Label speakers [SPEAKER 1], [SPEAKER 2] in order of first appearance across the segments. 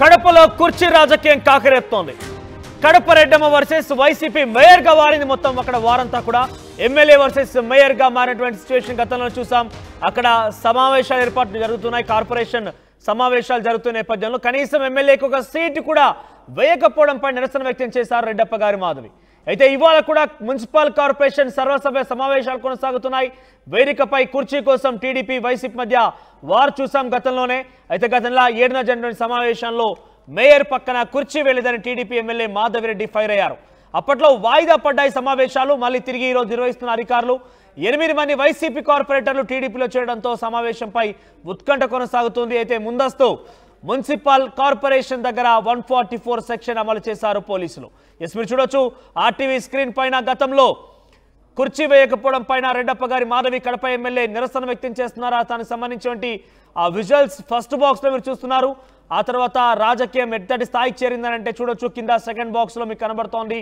[SPEAKER 1] కడపలో కుర్చీ రాజకీయం కాకరేపుతోంది. Kadapa Reddamma versus YCP mayor గా మారింది. మొత్తం అక్కడ వారంతా కూడా ఎమ్మెల్యే వర్సెస్ మేయర్ గా మారినటువంటి సిచ్యువేషన్ గతంలో చూసాం. అక్కడ సమావేశాలు ఏర్పాట్లు జరుగుతున్నాయి, కార్పొరేషన్ సమావేశాలు జరుగుతున్న నేపథ్యంలో కనీసం ఎమ్మెల్యేకి ఒక సీటు కూడా వేయకపోవడంపై నిరసన వ్యక్తం చేశారు రెడ్డప్ప గారి మాధవి. అయితే ఇవాళ కూడా మున్సిపల్ కార్పొరేషన్ సర్వసభ్య సమావేశాలు కొనసాగుతున్నాయి. వేదికపై కుర్చీ కోసం టీడీపీ వైసీపీ మధ్య వారు చూసాం గతంలోనే. అయితే గతంలో 7న జరిగిన సమావేశంలో మేయర్ పక్కన కుర్చీ వెళ్ళేదని టీడీపీ ఎమ్మెల్యే మాధవిరెడ్డి ఫైర్ అయ్యారు. అప్పట్లో వాయిదా పడ్డాయి సమావేశాలు, మళ్ళీ తిరిగి ఈరోజు నిర్వహిస్తున్న అధికారులు. 8 మంది వైసీపీ కార్పొరేటర్లు టీడీపీలో చేరడంతో సమావేశంపై ఉత్కంఠ కొనసాగుతుంది. అయితే ముందస్తు మున్సిపల్ కార్పొరేషన్ దగ్గర 144 సెక్షన్ అమలు చేశారు పోలీసులు. మీరు చూడొచ్చు ఆర్టీవీ స్క్రీన్ పైన గతంలో కుర్చీ వేయకపోవడం పైన రెడ్డప్ప గారి మాధవి కడప ఎమ్మెల్యే నిరసన వ్యక్తం చేస్తున్నారు. దానికి సంబంధించిన ఆ విజువల్స్ ఫస్ట్ బాక్స్ లో మీరు చూస్తున్నారు. ఆ తర్వాత రాజకీయం ఎంతటి స్థాయికి చేరిందని అంటే చూడొచ్చు కింద సెకండ్ బాక్స్ లో మీకు కనబడుతోంది.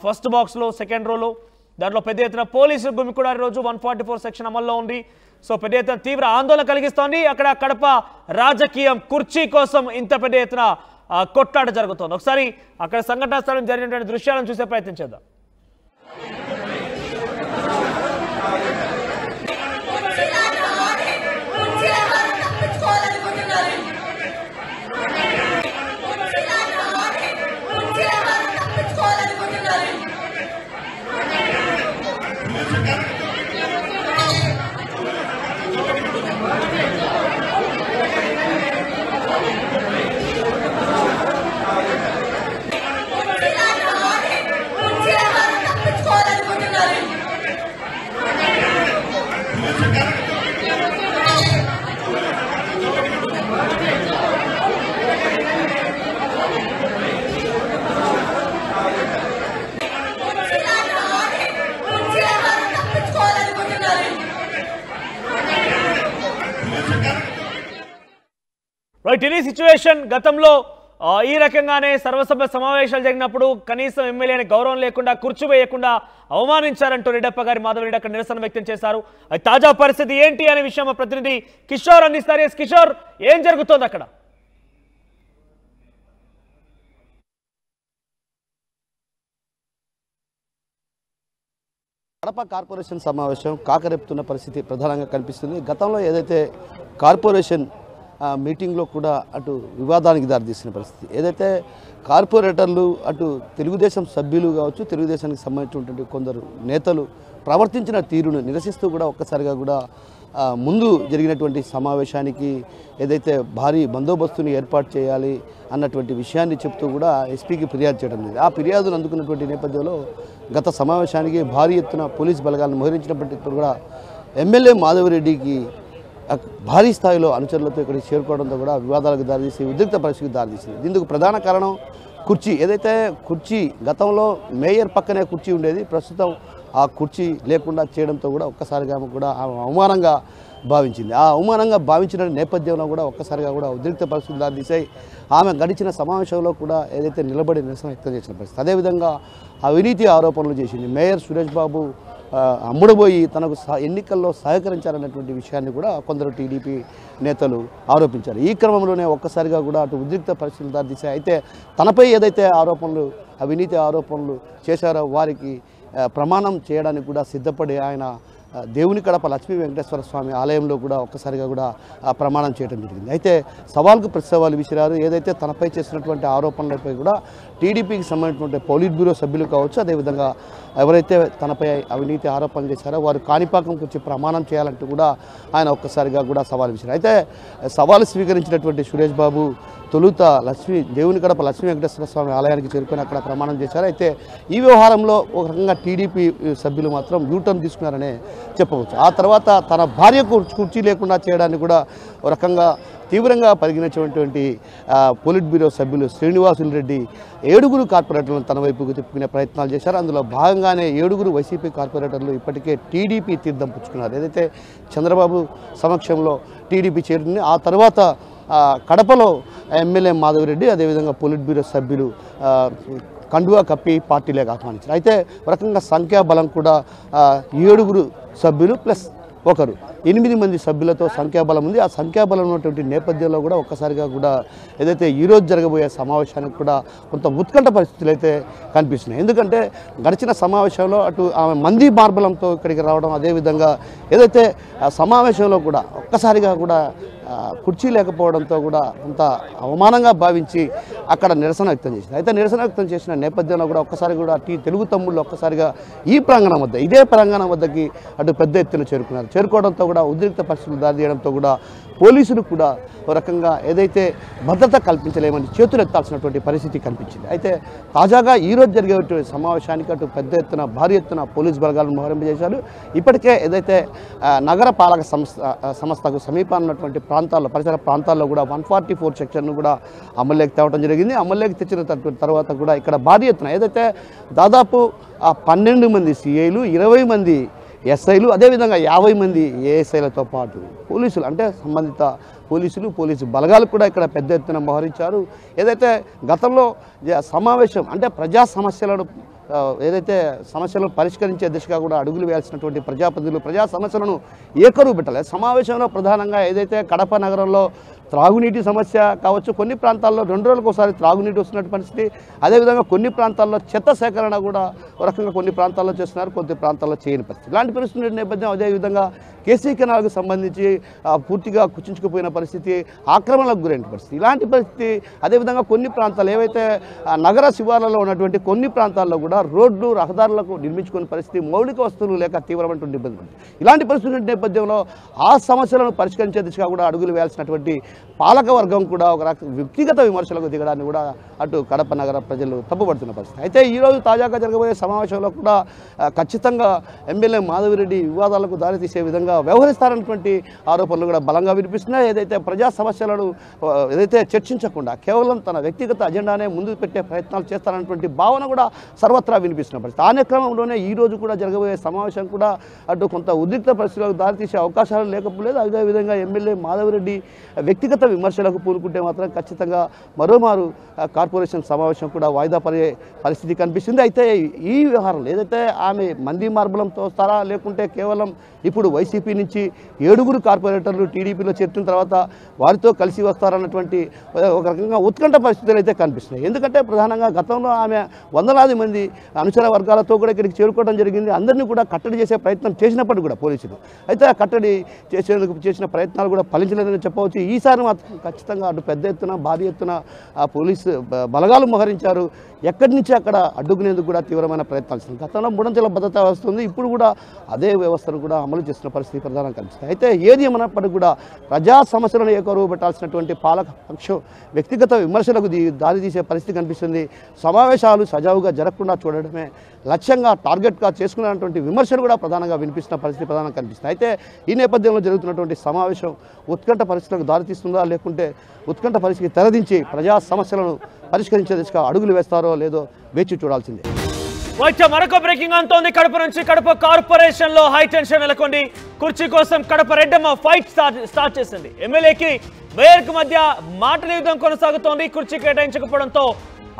[SPEAKER 1] ఫస్ట్ బాక్స్ లో సెకండ్ రోలో దాంట్లో పెద్ద ఎత్తున పోలీసులు గుమికూడా రోజు 144 సెక్షన్ అమల్లో ఉంది. సో పెద్ద ఎత్తున తీవ్ర ఆందోళన కలిగిస్తోంది. అక్కడ కడప రాజకీయం కుర్చీ కోసం ఇంత పెద్ద ఎత్తున కొట్లాట జరుగుతోంది. ఒకసారి అక్కడ సంఘటనా స్థలం జరిగినటువంటి దృశ్యాలను చూసే ప్రయత్నం చేద్దాం. ఇది సిచ్యువేషన్. గతంలో ఈ రకంగానే సర్వసభ్య సమావేశాలు జరిగినప్పుడు కనీసం ఎమ్మెల్యేని గౌరవం లేకుండా కుర్చీ వేయకుండా అవమానించారంటూ రెడ్డప్ప గారి మాధవరెడ్డి అక్కడ నిరసన వ్యక్తం చేశారు. తాజా పరిస్థితి ఏంటి అనే విషయం మా ప్రతినిధి కిషోర్ అందిస్తారు. కిషోర్, ఏం జరుగుతోంది అక్కడ?
[SPEAKER 2] కడప కార్పొరేషన్ సమావేశం కాకరేపుతున్న పరిస్థితి ప్రధానంగా కనిపిస్తుంది. గతంలో ఏదైతే కార్పొరేషన్ మీటింగ్లో కూడా అటు వివాదానికి దారితీసిన పరిస్థితి, ఏదైతే కార్పొరేటర్లు అటు తెలుగుదేశం సభ్యులు కావచ్చు, తెలుగుదేశానికి సంబంధించినటువంటి కొందరు నేతలు ప్రవర్తించిన తీరును నిరసిస్తూ కూడా ఒక్కసారిగా కూడా ముందు జరిగినటువంటి సమావేశానికి ఏదైతే భారీ బందోబస్తుని ఏర్పాటు చేయాలి అన్నటువంటి విషయాన్ని చెప్తూ కూడా ఎస్పీకి ఫిర్యాదు చేయడం లేదు. ఆ ఫిర్యాదును అందుకున్నటువంటి నేపథ్యంలో గత సమావేశానికి భారీ ఎత్తున పోలీస్ బలగాలను మోహరించినప్పటికీ కూడా ఎమ్మెల్యే మాధవిరెడ్డికి భారీ స్థాయిలో అనుచరులతో ఇక్కడికి చేరుకోవడంతో కూడా వివాదాలకు దారితీసి ఉద్రిక్త పరిస్థితికి దారితీసింది. దీనికి ప్రధాన కారణం కుర్చీ. ఏదైతే కుర్చీ గతంలో మేయర్ పక్కనే కుర్చీ ఉండేది, ప్రస్తుతం ఆ కుర్చీ లేకుండా చేయడంతో కూడా ఒక్కసారిగా కూడా అవమానంగా భావించింది. ఆ అవమానంగా భావించిన నేపథ్యంలో కూడా ఒక్కసారిగా కూడా ఉద్రిక్త పరిస్థితులు దారితీసాయి. ఆమె గడిచిన సమావేశంలో కూడా ఏదైతే నిలబడి నిరసన వ్యక్తం చేసిన పరిస్థితి, అదేవిధంగా అవినీతి ఆరోపణలు చేసింది. మేయర్ సురేష్ బాబు అమ్ముడుపోయి తనకు ఎన్నికల్లో సహకరించారన్నటువంటి విషయాన్ని కూడా కొందరు టీడీపీ నేతలు ఆరోపించారు. ఈ క్రమంలోనే ఒక్కసారిగా కూడా అటు ఉద్రిక్త పరిస్థితులు దారితీశాయి. అయితే తనపై ఏదైతే ఆరోపణలు అవినీతి ఆరోపణలు చేశారో వారికి ప్రమాణం చేయడానికి కూడా సిద్ధపడి ఆయన దేవుని కడప లక్ష్మీ వెంకటేశ్వర స్వామి ఆలయంలో కూడా ఒక్కసారిగా కూడా ప్రమాణం చేయడం జరిగింది. అయితే సవాల్కు ప్రతి సవాలు విసిరారు. ఏదైతే తనపై చేసినటువంటి ఆరోపణలపై కూడా టీడీపీకి సంబంధించినటువంటి పోలిట్ బ్యూరో సభ్యులు కావచ్చు, అదేవిధంగా ఎవరైతే తనపై అవినీతి ఆరోపణలు చేశారో వారు కాణిపాకంకు వచ్చి ప్రమాణం చేయాలంటూ కూడా ఆయన ఒక్కసారిగా కూడా సవాల్ విసిరారు. అయితే సవాలు స్వీకరించినటువంటి సురేష్ బాబు తొలుత దేవుని కడప లక్ష్మీ వెంకటేశ్వర స్వామి ఆలయానికి చేరుకొని అక్కడ ప్రమాణం చేశారు. అయితే ఈ వ్యవహారంలో ఒక రకంగా టీడీపీ సభ్యులు మాత్రం యూటర్న్ తీసుకున్నారనే చెప్పవచ్చు. ఆ తర్వాత తన భార్యకు కుర్చీ లేకుండా చేయడానికి కూడా ఒక రకంగా తీవ్రంగా పరిగణించినటువంటి పోలిట్ బ్యూరో సభ్యులు శ్రీనివాసులు రెడ్డి 7 కార్పొరేటర్లను తన వైపుకు తిప్పుకునే ప్రయత్నాలు చేశారు. అందులో భాగంగానే 7 వైసీపీ కార్పొరేటర్లు ఇప్పటికే టీడీపీ తీర్థం పుచ్చుకున్నారు. ఏదైతే చంద్రబాబు సమక్షంలో టీడీపీ చేరింది, ఆ తర్వాత కడపలో ఎమ్మెల్యే మాధవిరెడ్డి అదేవిధంగా పోలిట్ బ్యూరో సభ్యులు కండువా కప్పి పార్టీలోకి ఆహ్వానించారు. అయితే ఒక రకంగా సంఖ్యాబలం కూడా 7 సభ్యులు ప్లస్ ఒకరు 8 మంది సభ్యులతో సంఖ్యాబలం ఉంది. ఆ సంఖ్యాబలం ఉన్నటువంటి నేపథ్యంలో కూడా ఒక్కసారిగా కూడా ఏదైతే ఈరోజు జరగబోయే సమావేశానికి కూడా కొంత ఉత్కంఠ పరిస్థితులు అయితే కనిపిస్తున్నాయి. ఎందుకంటే గడిచిన సమావేశంలో అటు ఆమె మంది మార్బలంతో ఇక్కడికి రావడం, అదేవిధంగా ఏదైతే సమావేశంలో కూడా ఒక్కసారిగా కూడా కుర్చీ లేకపోవడంతో కూడా కొంత అవమానంగా భావించి అక్కడ నిరసన వ్యక్తం చేసింది. అయితే నిరసన వ్యక్తం చేసిన నేపథ్యంలో కూడా ఒక్కసారి కూడా తెలుగు తమ్ముళ్ళు ఒక్కసారిగా ఈ ప్రాంగణం వద్ద, ఇదే ప్రాంగణం వద్దకి అటు పెద్ద ఎత్తున చేరుకోవడంతో కూడా ఉద్రిక్త పరిస్థితులు దారితీయడంతో కూడా పోలీసులు కూడా ఒక రకంగా ఏదైతే భద్రత కల్పించలేమని చేతులెత్తాల్సినటువంటి పరిస్థితి కనిపించింది. అయితే తాజాగా ఈరోజు జరిగేటువంటి సమావేశానికి అటు పెద్ద ఎత్తున భారీ ఎత్తున పోలీసు బలగాలను మోహరింపజేశారు. ఇప్పటికే ఏదైతే నగర పాలక సంస్థకు సమీపాన్ని ఉన్నటువంటి ప్రాంతాల్లో, పరిసర ప్రాంతాల్లో కూడా 144 సెక్షన్ను కూడా అమల్లోకి తేవడం జరిగింది. అమల్లోకి తెచ్చిన తర్వాత కూడా ఇక్కడ భారీ ఎత్తున ఏదైతే దాదాపు 12 మంది సిఐలు, 20 మంది ఎస్ఐలు, అదేవిధంగా 50 మంది ఏఎస్ఐలతో పాటు పోలీసులు, అంటే సంబంధిత పోలీసు బలగాలు కూడా ఇక్కడ పెద్ద ఎత్తున మోహరించారు. ఏదైతే గతంలో సమావేశం అంటే ప్రజా సమస్యలను పరిష్కరించే దిశగా కూడా అడుగులు వేయాల్సినటువంటి ప్రజాప్రతినిధులు ప్రజా సమస్యలను ఏకరువు పెట్టలేదు. సమావేశంలో ప్రధానంగా ఏదైతే కడప నగరంలో త్రాగునీటి సమస్య కావచ్చు, కొన్ని ప్రాంతాల్లో 2 రోజులకు ఒకసారి త్రాగునీటి వస్తున్నటువంటి పరిస్థితి, అదేవిధంగా కొన్ని ప్రాంతాల్లో చెత్త సేకరణ కూడా ఒక రకంగా కొన్ని ప్రాంతాల్లో చేస్తున్నారు, కొన్ని ప్రాంతాల్లో చేయని పరిస్థితి. ఇలాంటి పరిస్థితుల నేపథ్యం, అదేవిధంగా కేసీ కెనాల్కు సంబంధించి పూర్తిగా కుచించుకుపోయిన పరిస్థితి, ఆక్రమణలకు గురైన పరిస్థితి, ఇలాంటి పరిస్థితి, అదేవిధంగా కొన్ని ప్రాంతాలు ఏవైతే నగర శివార్లలో ఉన్నటువంటి కొన్ని ప్రాంతాల్లో కూడా రోడ్లు, రహదారులకు నిర్మించుకునే పరిస్థితి, మౌలిక వస్తువులు లేక తీవ్రమైనటువంటి ఇబ్బంది ఉంది. ఇలాంటి పరిస్థితుల నేపథ్యంలో ఆ సమస్యలను పరిష్కరించే దిశగా కూడా అడుగులు వేయాల్సినటువంటి పాలకవర్గం కూడా ఒక వ్యక్తిగత విమర్శలకు దిగడాన్ని కూడా అటు కడప నగర ప్రజలు తప్పుపడుతున్న పరిస్థితి. అయితే ఈరోజు తాజాగా జరగబోయే సమావేశంలో కూడా ఖచ్చితంగా ఎమ్మెల్యే మాధవిరెడ్డి వివాదాలకు దారితీసే విధంగా వ్యవహరిస్తారన్నటువంటి ఆరోపణలు కూడా బలంగా వినిపిస్తున్నాయి. ఏదైతే ప్రజా సమస్యలను చర్చించకుండా కేవలం తన వ్యక్తిగత అజెండానే ముందుకు పెట్టే ప్రయత్నాలు చేస్తారన్నటువంటి భావన కూడా సర్వత్రా వినిపిస్తున్న పరిస్థితి. ఆ క్రమంలోనే ఈ రోజు కూడా జరగబోయే సమావేశం కూడా అటు కొంత ఉద్రిక్త పరిస్థితులకు దారితీసే అవకాశాలు లేకపోలేదు. అదేవిధంగా ఎమ్మెల్యే మాధవిరెడ్డి వ్యక్తిగత విమర్శలకు పూనుకుంటే మాత్రం ఖచ్చితంగా మరోమారు కార్పొరేషన్ సమావేశం కూడా వాయిదా పడే పరిస్థితి కనిపిస్తుంది. అయితే ఈ వ్యవహారంలో ఏదైతే ఆమె మంది మార్బలంతో వస్తారా, లేకుంటే కేవలం ఇప్పుడు వైసీపీ నుంచి 7 కార్పొరేటర్లు టీడీపీలో చేర్చిన తర్వాత వారితో కలిసి వస్తారన్నటువంటి ఒక రకంగా ఉత్కంఠ పరిస్థితులు అయితే కనిపిస్తున్నాయి. ఎందుకంటే ప్రధానంగా గతంలో ఆమె వందలాది మంది అనుచర వర్గాలతో కూడా ఇక్కడికి చేరుకోవడం జరిగింది. అందరినీ కూడా కట్టడి చేసే ప్రయత్నం చేసినప్పటికీ కూడా పోలీసులు అయితే ఆ కట్టడి చేసిన ప్రయత్నాలు కూడా ఫలించలేదని చెప్పవచ్చు. ఈసారి మాత్రం ఖచ్చితంగా అటు పెద్ద ఎత్తున భారీ ఎత్తున పోలీసు బలగాలు మోహరించారు. ఎక్కడి నుంచి అక్కడ అడ్డుకునేందుకు కూడా తీవ్రమైన ప్రయత్నాలు చేస్తుంది. గతంలో 3 అంచెల భద్రతా వ్యవస్థ ఉంది, ఇప్పుడు కూడా అదే వ్యవస్థను కూడా అమలు చేస్తున్న పరిస్థితి ప్రధానంగా కనిపిస్తుంది. అయితే ఏది ఏమన్నప్పటికీ కూడా ప్రజా సమస్యలను ఏకరువు పెట్టాల్సినటువంటి పాలక పక్షం వ్యక్తిగత విమర్శలకు దారితీసే పరిస్థితి కనిపిస్తుంది. సమావేశాలు సజావుగా జరగకుండా చూడడమే లక్ష్యంగా టార్గెట్గా చేసుకున్నటువంటి విమర్శలు కూడా ప్రధానంగా వినిపిస్తున్న పరిస్థితి ప్రధానంగా కనిపిస్తుంది. అయితే ఈ నేపథ్యంలో జరుగుతున్నటువంటి సమావేశం ఉత్కంఠ పరిస్థితులకు దారితీస్తుందా, లేకుంటే ఉత్కంఠ పరిస్థితికి తెరదించి ప్రజా సమస్యలను పరిష్కరించే దిశగా అడుగులు వేస్తారో లేదో వేచి చూడాల్సిందే.
[SPEAKER 1] మరొక బ్రేకింగ్ అంతోంది కడప నుంచి. కడప కార్పొరేషన్ లో హై టెన్షన్ నెలకొంది. కుర్చీ కోసం కడప రెడ్డమ్మ ఫైట్ స్టార్ట్ చేసింది. ఎమ్మెల్యేకి మేయర్కి మధ్య మాటల యుద్ధం కొనసాగుతోంది. కుర్చీ కేటాయించకపోవడంతో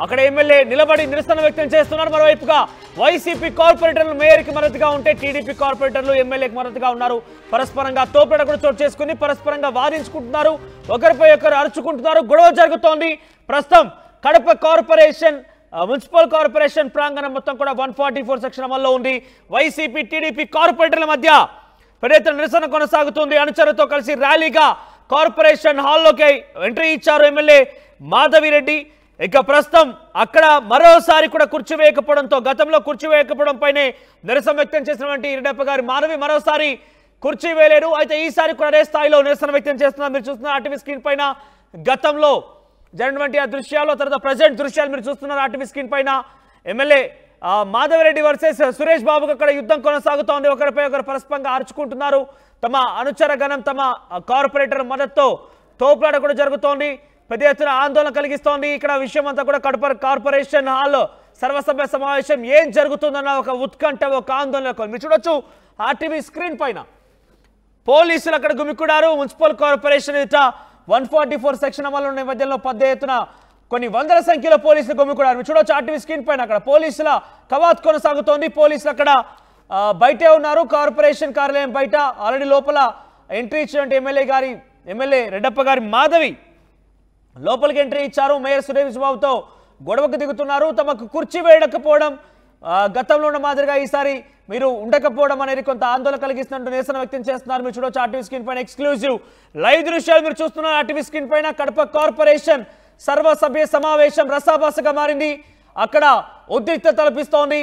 [SPEAKER 1] అక్కడ ఎమ్మెల్యే నిలబడి నిరసన వ్యక్తం చేస్తున్నారు. మరోవైపుగా వైసీపీ కార్పొరేటర్లు మేయర్కి మద్దతుగా ఉంటే టీడీపీ కార్పొరేటర్లు ఎమ్మెల్యేకి మద్దతుగా ఉన్నారు. పరస్పరంగా తోపులాట కూడా చోటు చేసుకుని పరస్పరంగా వాదించుకుంటున్నారు, ఒకరిపై ఒకరు అరుచుకుంటున్నారు, గొడవ జరుగుతోంది. ప్రస్తుతం కడప కార్పొరేషన్ మున్సిపల్ కార్పొరేషన్ ప్రాంగణం మొత్తం కూడా 144 సెక్షన్ అమల్లో ఉంది. వైసీపీ టీడీపీ కార్పొరేటర్ల మధ్య పెద్ద నిరసన కొనసాగుతుంది. అనుచరులతో కలిసి ర్యాలీగా కార్పొరేషన్ హాల్లోకి ఎంట్రీ ఇచ్చారు ఎమ్మెల్యే మాధవిరెడ్డి. ఇక ప్రస్తుతం అక్కడ మరోసారి కూడా కుర్చీ వేయకపోవడంతో, గతంలో కుర్చీ వేయకపోవడం పైనే నిరసన వ్యక్తం చేసినటువంటి రెడ్డప్ప గారి మాధవి మరోసారి కుర్చీ వేయలేరు. అయితే ఈసారి కూడా అదే స్థాయిలో నిరసన వ్యక్తం చేస్తున్నారు. మీరు చూస్తున్నారు ఆర్టీవీ స్క్రీన్ పైన గతంలో జరిగినటువంటి ఆ దృశ్యాలు, తర్వాత ప్రజెంట్ దృశ్యాలు మీరు చూస్తున్నారు ఆర్టీవీ స్క్రీన్ పైన. ఎమ్మెల్యే మాధవిరెడ్డి వర్సెస్ సురేష్ బాబుకి అక్కడ యుద్ధం కొనసాగుతోంది. ఒకరిపై ఒకరు పరస్పరంగా అరుచుకుంటున్నారు. తమ అనుచర గణం తమ కార్పొరేటర్ మద్దతుతో తోపులాట కూడా జరుగుతోంది. పెద్ద ఎత్తున ఆందోళన కలిగిస్తోంది. ఇక్కడ విషయం అంతా కూడా కడప కార్పొరేషన్ హాల్ సర్వసభ్య సమావేశం ఏం జరుగుతుందన్న ఒక ఉత్కంఠ, ఒక ఆందోళన మీరు చూడొచ్చు ఆర్టీవీ స్క్రీన్ పైన. పోలీసులు అక్కడ గుమికూడారు. మున్సిపల్ కార్పొరేషన్ ఎదుట 144 సెక్షన్ అమలు ఉన్న నేపథ్యంలో పెద్ద ఎత్తున కొన్ని వందల సంఖ్యలో పోలీసులు గుమికూడారు. మీరు చూడొచ్చు ఆర్టీవీ స్క్రీన్ పైన. అక్కడ పోలీసుల కవాత్ కొనసాగుతోంది. పోలీసులు అక్కడ బయటే ఉన్నారు. కార్పొరేషన్ కార్యాలయం బయట ఆల్రెడీ లోపల ఎంట్రీ ఇచ్చినటువంటి ఎమ్మెల్యే రెడ్డప్ప గారి మాధవి లోపలికి ఎంట్రీ ఇచ్చారు. మేయర్ సురేష్ బాబుతో గొడవకు దిగుతున్నారు. తమకు కుర్చీ వేయకపోవడం గతంలో ఉన్న మాదిరిగా ఈసారి మీరు ఉండకపోవడం అనేది కొంత ఆందోళన కలిగిస్తున్నట్టు నిరసన వ్యక్తం చేస్తున్నారు. మీరు చూడొచ్చు ఆర్టీవీ స్క్రీన్ పైన ఎక్స్క్లూజివ్ లైవ్ దృశ్యాలు మీరు చూస్తున్నారు. ఆర్టీవీ స్క్రీన్ పైన కడప కార్పొరేషన్ సర్వసభ్య సమావేశం రసాభాసగా మారింది. అక్కడ ఉద్రిక్తత తలపిస్తోంది.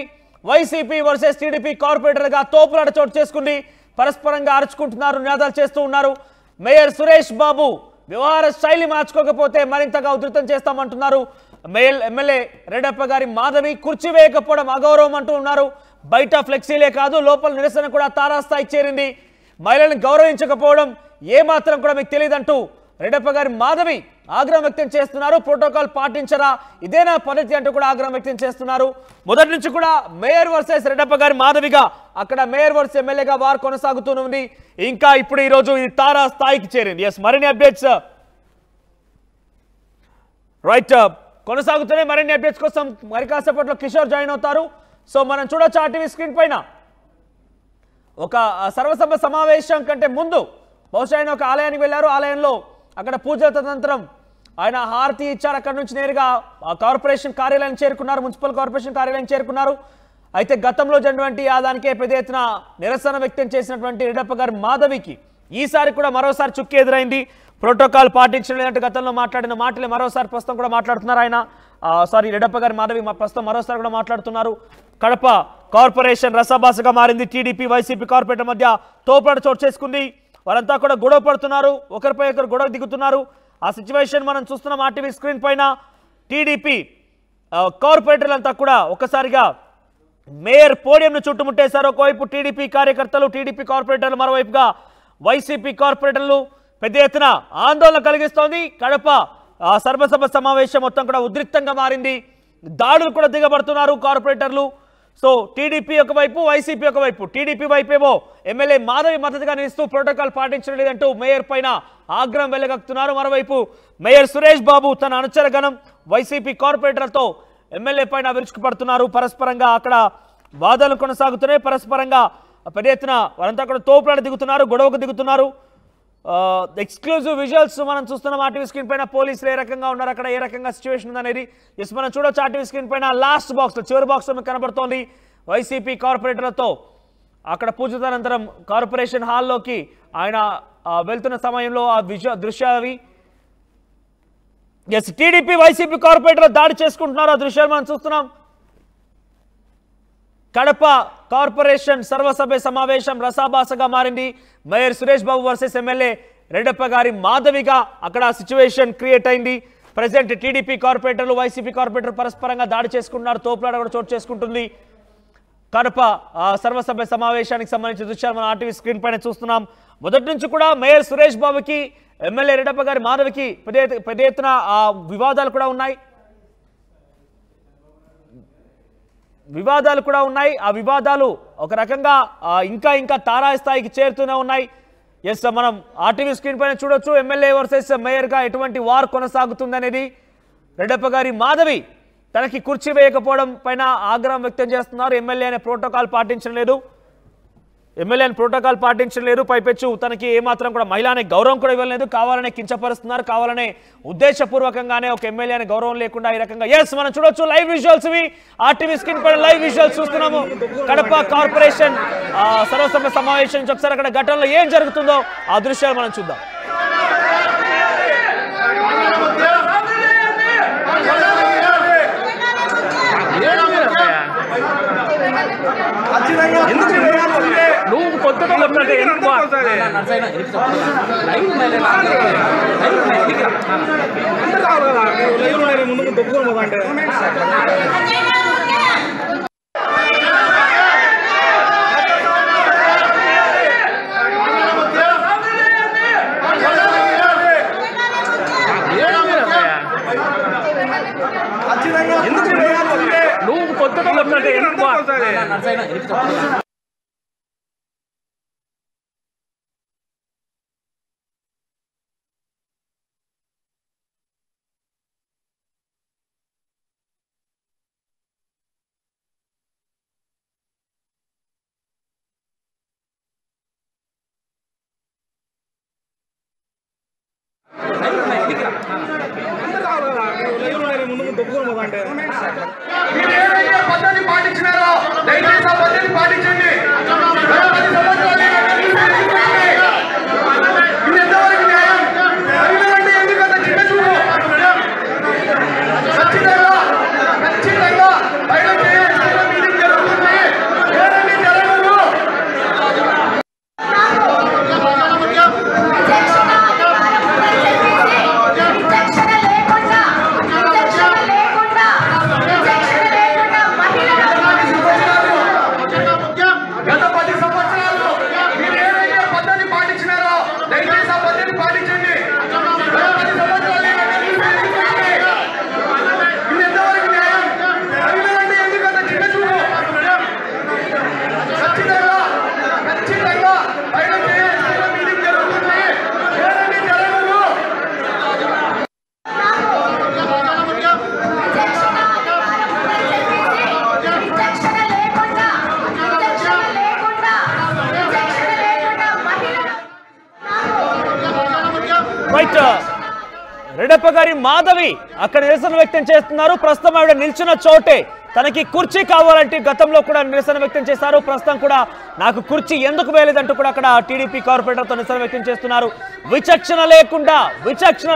[SPEAKER 1] వైసీపీ వర్సెస్ టీడీపీ కార్పొరేటర్గా తోపులాట చోటు చేసుకుంది. పరస్పరంగా అరుచుకుంటున్నారు, నినాదాలు చేస్తూ ఉన్నారు. మేయర్ సురేష్ బాబు వ్యవహార శైలి మార్చుకోకపోతే మరింతగా ఉధృతం చేస్తామంటున్నారు. ఎమ్మెల్యే రెడ్డప్ప గారి మాధవి కుర్చీ వేయకపోవడం అగౌరవం అంటూ ఉన్నారు. బయట ఫ్లెక్సీలే కాదు లోపల నిరసన కూడా తారాస్థాయికి చేరింది. మహిళలను గౌరవించకపోవడం ఏమాత్రం కూడా మీకు తెలియదంటూ రెడ్డప్ప గారి మాధవి ఆగ్రహం వ్యక్తం చేస్తున్నారు. ప్రోటోకాల్ పాటించరా, ఇదేనా పద్ధతి అంటూ కూడా ఆగ్రహం వ్యక్తం చేస్తున్నారు. మొదటి నుంచి కూడా మేయర్ వర్సెస్ రెడ్డప్ప గారి మాధవిగా అక్కడ మేయర్ వర్సెస్ ఎమ్మెల్యేగా వారు కొనసాగుతూనే ఇంకా ఇప్పుడు ఈ రోజు ఇది తారా స్థాయికి చేరింది. ఎస్, మరిన్ని అప్డేట్స్ రైట్ కొనసాగుతున్నాయి. మరిన్ని అప్డేట్స్ కోసం మరి కాసేపట్లో కిషోర్ జాయిన్ అవుతారు. సో మనం చూడొచ్చు ఆర్టీవీ స్క్రీన్ పైన ఒక సర్వసభ సమావేశం కంటే ముందు బహుశా ఆయన ఒక ఆలయానికి వెళ్ళారు. ఆలయంలో అక్కడ పూజల తదనంతరం ఆయన హారతి ఇచ్చారు. అక్కడ నుంచి నేరుగా కార్పొరేషన్ కార్యాలయం చేరుకున్నారు, మున్సిపల్ కార్పొరేషన్ కార్యాలయం చేరుకున్నారు. అయితే గతంలో జరిగినటువంటి దానికే పెద్ద ఎత్తున నిరసన వ్యక్తం చేసినటువంటి రెడ్డప్ప గారి మాధవికి ఈసారి కూడా మరోసారి చుక్కి ఎదురైంది. ప్రోటోకాల్ పాటించడం లేదంటే గతంలో మాట్లాడిన మాటలే మరోసారి ప్రస్తుతం కూడా మాట్లాడుతున్నారు. ఆయన రెడ్డప్ప గారి మాధవి ప్రస్తుతం మరోసారి కూడా మాట్లాడుతున్నారు. కడప కార్పొరేషన్ రసాభాసగా మారింది. టీడీపీ వైసీపీ కార్పొరేటర్ మధ్య తోపులాట చోటు చేసుకుంది. వారంతా కూడా గొడవ పడుతున్నారు, ఒకరిపై ఒకరు గొడవ దిగుతున్నారు. ఆ సిచ్యువేషన్ మనం చూస్తున్నాం ఆర్టీవీ స్క్రీన్ పైన. టీడీపీ కార్పొరేటర్లంతా కూడా ఒకసారిగా మేయర్ పోడియంను చుట్టుముట్టేశారు. ఒకవైపు టీడీపీ కార్యకర్తలు, టీడీపీ కార్పొరేటర్లు, మరోవైపుగా వైసీపీ కార్పొరేటర్లు పెద్ద ఎత్తున ఆందోళన కలిగిస్తోంది. కడప సర్వసభ సమావేశం మొత్తం కూడా ఉద్రిక్తంగా మారింది. దాడులు కూడా దిగబడుతున్నారు కార్పొరేటర్లు. సో టీడీపీ ఒకవైపు, వైసీపీ ఒకవైపు. టీడీపీ వైపేమో ఎమ్మెల్యే మాధవి మద్దతుగా నిలుస్తూ ప్రోటోకాల్ పాటించడం లేదంటూ మేయర్ పైన ఆగ్రహం వెళ్లగక్కుతున్నారు. మరోవైపు మేయర్ సురేష్ బాబు తన అనుచరగణం వైసీపీ కార్పొరేటర్లతో ఎమ్మెల్యే పైన విరుచుకుపడుతున్నారు. పరస్పరంగా అక్కడ వాదనలు కొనసాగుతున్నాయి. పరస్పరంగా పెద్ద ఎత్తున వారంతా కూడా తోపులాట దిగుతున్నారు, గొడవకు దిగుతున్నారు. ఎక్స్క్లూజివ్ విజువల్స్ మనం చూస్తున్నాం ఆర్టీవీ స్క్రీన్ పైన. పోలీసులు ఏ రకంగా ఉన్నారు, అక్కడ ఏ రకంగా సిచ్యువేషన్ ఉందనేది మనం చూడొచ్చు ఆర్టీవీ స్క్రీన్ పైన. లాస్ట్ బాక్స్ చివరి బాక్స్ లో కనబడుతోంది వైసీపీ కార్పొరేటర్లతో అక్కడ పూజితానంతరం కార్పొరేషన్ హాల్లోకి ఆయన వెళ్తున్న సమయంలో ఆ దృశ్యాలు ఎస్ టీడీపీ వైసీపీ కార్పొరేటర్లు దాడి చేసుకుంటున్నారు. ఆ దృశ్యాలు మనం చూస్తున్నాం. కడప కార్పొరేషన్ సర్వసభ్య సమావేశం రసాభాసగా మారింది. మేయర్ సురేష్ బాబు వర్సెస్ ఎమ్మెల్యే రెడ్డప్ప గారి మాధవిగా అక్కడ సిచ్యువేషన్ క్రియేట్ అయింది. ప్రెసిడెంట్ టీడీపీ కార్పొరేటర్లు, వైసీపీ కార్పొరేటర్ పరస్పరంగా దాడి చేసుకుంటున్నారు. తోపులాట కూడా చోటు చేసుకుంటుంది. కడప సర్వసభ్య సమావేశానికి సంబంధించిన దృశ్యాలు మనం ఆర్టీవీ స్క్రీన్ పైన చూస్తున్నాం. మొదటి నుంచి కూడా మేయర్ సురేష్ బాబుకి, ఎమ్మెల్యే రెడ్డప్ప గారి మాధవికి పెద్ద ఎత్తున వివాదాలు కూడా ఉన్నాయి. ఆ వివాదాలు ఒక రకంగా ఇంకా తారాస్థాయికి చేరుతూనే ఉన్నాయి. ఎస్, మనం ఆర్టీవీ స్క్రీన్ పైన చూడొచ్చు. ఎమ్మెల్యే వర్సెస్ మేయర్గా ఎటువంటి వార్ కొనసాగుతుంది అనేది. రెడ్డప్ప గారి మాధవి తనకి కుర్చీ వేయకపోవడం పైన ఆగ్రహం వ్యక్తం చేస్తున్నారు. ఎమ్మెల్యేని ప్రోటోకాల్ పాటించడం లేదు. పైపెచ్చు తనకి ఏమాత్రం కూడా మహిళనే గౌరవం కూడా ఇవ్వలేదు. కావాలనే కించపరుస్తున్నారు. కావాలనే ఉద్దేశపూర్వకంగానే ఒక ఎమ్మెల్యే అనే గౌరవం లేకుండా ఈ రకంగా ఎస్ మనం చూడొచ్చు. లైవ్ విజువల్స్ ఇవి ఆర్టీవీ స్క్రీన్ పైన లైవ్ విజువల్స్ చూస్తున్నాము. కడప కార్పొరేషన్ సర్వసభ్య సమావేశం నుంచి ఒకసారి అక్కడ ఘటనలో ఏం జరుగుతుందో ఆ దృశ్యాలు మనం చూద్దాం.
[SPEAKER 3] నువ్వు కొత్తగా ముందు దొక్కుకోమా అంటే నువ్వు కొత్తగా ముందు తప్పుకొని పోతా అంటే
[SPEAKER 4] మీరు ఏదైతే పద్ధతి పాటించినారో దయచేసి ఆ పద్ధతి పాటించండి. ఇది ఎంతవరకు న్యాయం? మహిళలంటే ఎందుకంత చిన్న చూపు? ఖచ్చితంగా బయట చేయాల్సిన మీటింగ్ జరుగుతుంది. ఏదండి జరగదు. గత 10 సంవత్సరాలు మీరు ఏదైతే పద్ధతి పాటించినారో దయచేసి ఆ పద్ధతి పాటించండి. గత 10 సంవత్సరాలు ఇది ఎంతవరకు న్యాయం? మహిళలంటే ఎందుకంత చిన్న చూపు? ఖచ్చితంగా బయట చేయాల్సిన మీటింగ్ జరుగుతుంది. ఏదండి జరగదు.
[SPEAKER 1] రైట్ రెడ్డప్ప గారి మాధవి అక్కడ నిరసన వ్యక్తం చేస్తున్నారు. ప్రస్తుతం ఆవిడ నిల్చున్న చోటే తనకి కుర్చీ కావాలంటే గతంలో కూడా నిరసన వ్యక్తం చేశారు. ప్రస్తుతం కూడా నాకు కుర్చీ ఎందుకు వేయలేదంటూ కూడా అక్కడ టీడీపీ కార్పొరేటర్తో నిరసన వ్యక్తం చేస్తున్నారు. విచక్షణ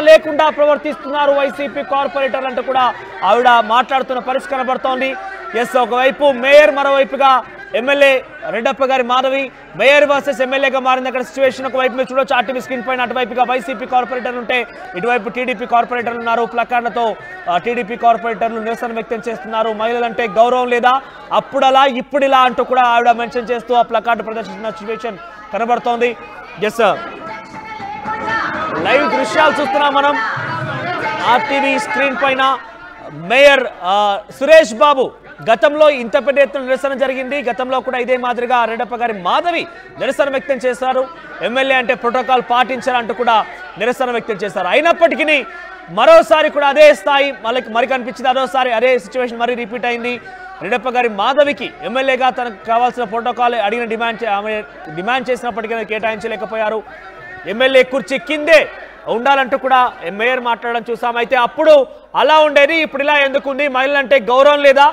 [SPEAKER 1] లేకుండా ప్రవర్తిస్తున్నారు వైసీపీ కార్పొరేటర్లు అంటూ కూడా ఆవిడ మాట్లాడుతున్న పరిస్థితి కనబడుతోంది. ఎస్, ఒకవైపు మేయర్, మరోవైపుగా ఎమ్మెల్యే రెడ్డప్ప గారి మాధవి. మేయర్ వర్సెస్ ఎమ్మెల్యేగా మారింది అక్కడ సిచ్యువేషన్. ఒకవైపు మీరు చూడొచ్చు ఆర్టీవీ స్క్రీన్ పైన, అటువైపుగా వైసీపీ కార్పొరేటర్లు ఉంటే ఇటువైపు టీడీపీ కార్పొరేటర్లు ఉన్నారు. ప్లకార్డులతో టీడీపీ కార్పొరేటర్లు నిరసన వ్యక్తం చేస్తున్నారు. మహిళలంటే గౌరవం లేదా, అప్పుడలా ఇప్పుడిలా అంటూ కూడా ఆవిడ మెన్షన్ చేస్తూ ఆ ప్లకార్డు ప్రదర్శించిన సిచ్యువేషన్ కనబడుతోంది. ఎస్, లైవ్ దృశ్యాలు చూస్తున్నాం మనం ఆర్టీవీ స్క్రీన్ పైన. మేయర్ సురేష్ బాబు గతంలో ఇంత పెద్ద ఎత్తున నిరసన జరిగింది. గతంలో కూడా ఇదే మాదిరిగా రెడ్డప్ప గారి మాధవి నిరసన వ్యక్తం చేశారు. ఎమ్మెల్యే అంటే ప్రోటోకాల్ పాటించాలంటూ కూడా నిరసన వ్యక్తం చేశారు. అయినప్పటికీ మరోసారి కూడా అదే స్థాయి మరి కనిపించింది. అదోసారి అదే సిచ్యువేషన్ మరి రిపీట్ అయింది. రెడ్డప్ప గారి మాధవికి ఎమ్మెల్యేగా తనకు కావాల్సిన ప్రోటోకాల్ అడిగిన డిమాండ్ చేసినప్పటికీ కేటాయించలేకపోయారు. ఎమ్మెల్యే కుర్చీ కిందే ఉండాలంటూ కూడా మేయర్ మాట్లాడడం చూసాం. అయితే అప్పుడు అలా ఉండేది, ఇప్పుడు ఇలా ఎందుకుంది, మహిళలంటే గౌరవం లేదా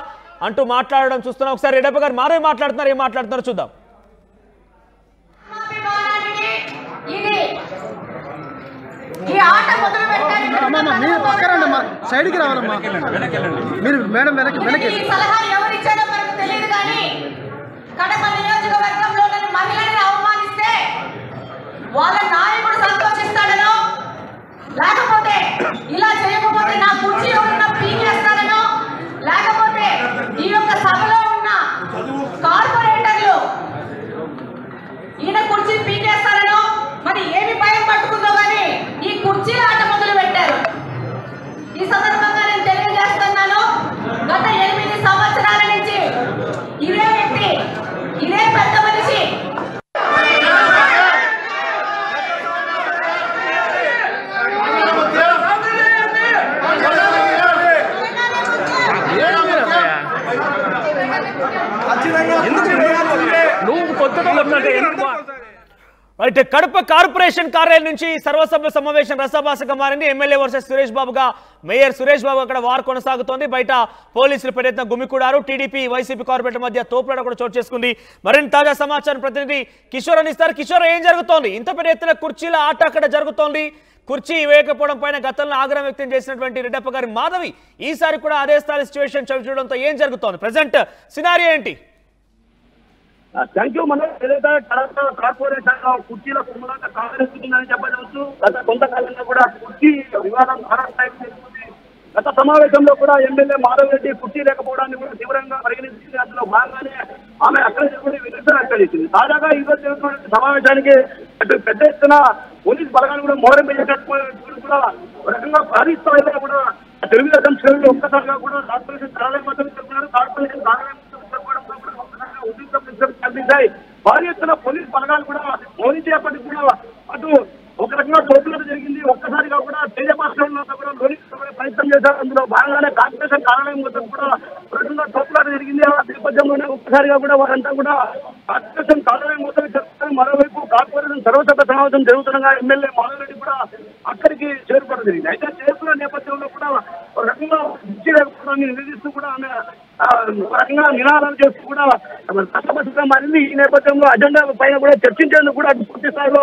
[SPEAKER 1] అంటూ మాట్లాడడం చూస్తున్నాం. ఒకసారి రెడ్డప్ప గారు మాధవి మాట్లాడుతున్నారు, ఏం మాట్లాడుతున్నారో చూద్దాం.
[SPEAKER 5] సైడ్కి రావాలమ్మా మీరు మేడం వెనక్కి
[SPEAKER 6] సలహా ఎవరిచ్చారో మనకు తెలియదు కానీ కడప నియోజకవర్గంలో మహిళల్ని అవమానిస్తే వాళ్ళ నాయకుడు సంతోషిస్తాడనో, లేకపోతే ఇలా చేయకపోతే నా కుర్చీ ఎవరన్నా పీకేస్తాడనో, లేకపోతే ఈ యొక్క సభలో ఉన్న కార్పొరేటర్లు ఈయన కుర్చీ పీకేస్తాడనో మరి ఏమి భయం పట్టుకుందో కానీ ఈ కుర్చీల ఆట మొదలు పెట్టారు. ఈ సందర్భంగా నేను తెలియజేస్తున్నాను, గత 8 సంవత్సరాల నుంచి ఇదే వ్యక్తి, ఇదే పెద్ద మనిషి
[SPEAKER 3] నువ్వు కొత్తగా వస్తుంటే ఎందుకు
[SPEAKER 1] అయితే కడప కార్పొరేషన్ కార్యాలయం నుంచి సర్వసభ్య సమావేశం రసభాసగా మారింది. ఎమ్మెల్యే వర్సెస్ సురేష్ బాబుగా మేయర్ సురేష్ బాబు అక్కడ వార్ కొనసాగుతోంది. బయట పోలీసులు పెద్ద గుమికూడారు. టీడీపీ వైసీపీ కార్పొరేటర్ మధ్య తోపులాట కూడా చోటు చేసుకుంది. మరిన్ని తాజా సమాచారం ప్రతినిధి కిషోర్ అందిస్తారు. కిషోర్, ఏం జరుగుతోంది? ఇంత పెద్ద ఎత్తున కుర్చీల ఆట అక్కడ జరుగుతోంది. కుర్చీ వేయకపోవడం పైన గతంలో ఆగ్రహం వ్యక్తం చేసినటువంటి రెడ్డప్ప గారి మాధవి ఈసారి కూడా అదే స్థాయి సిచ్యువేషన్ చవిచూడడంతో ఏం జరుగుతోంది? ప్రెసెంట్ సినారియో ఏంటి?
[SPEAKER 7] Thank you. మనం ఏదైతే కార్పొరేషన్ కుర్చీల కుమ్మలంగా కాంగ్రెస్ చెప్పవచ్చు. గత కొంతకాలంగా కూడా కుర్చీ వివాదం గత సమావేశంలో కూడా ఎమ్మెల్యే మాధవ్ రెడ్డి కుర్చీ లేకపోవడాన్ని కూడా తీవ్రంగా పరిగణించింది. అందులో భాగంగానే ఆమె అక్కడ నిరసన వ్యక్తపరిచింది. తాజాగా ఈ రోజు జరుగుతున్న సమావేశానికి అటు పెద్ద ఎత్తున పోలీసు బలగాలు కూడా మోహరింపజేటట్టు కూడా ఒక రకంగా భారీ స్థాయిలో కూడా తెలుగుదేశం శ్రేణులు ఒక్కసారిగా కూడా కార్పొరేషన్ కార్యాలయం వద్ద జరుగుతున్నారు. కార్పొరేషన్ కార్యాలయం కనిపించాయి. భారీ ఎత్తున పోలీసు బలగాలు కూడా మోహరించేపటికి కూడా అటు ఒక రకంగా తోపులాట జరిగింది. ఒక్కసారిగా కూడా తేజపాశ్రంలో కూడా లోని ప్రయత్నం చేశారు. అందులో భాగంగానే కార్పొరేషన్ కార్యాలయం వద్ద కూడా ఒక రకంగా తోపులాట జరిగింది. ఆ నేపథ్యంలోనే ఒక్కసారిగా కూడా వారంతా కూడా కార్పొరేషన్ కార్యాలయం వద్ద చెప్తారు. మరోవైపు కార్పొరేషన్ సర్వసభ్య సమావేశం జరుగుతుండగా ఎమ్మెల్యే మాధవరెడ్డి కూడా అక్కడికి చేరుకోవడం జరిగింది. అయితే చేరుకున్న నేపథ్యంలో కూడా ఒక రకంగా నిలదీస్తూ కూడా ఆమె రకంగా నినాదాలు చేస్తూ కూడా కష్టపడిగా మారింది. ఈ నేపథ్యంలో అజెండా పైన కూడా చర్చించేందుకు కూడా పూర్తి స్థాయిలో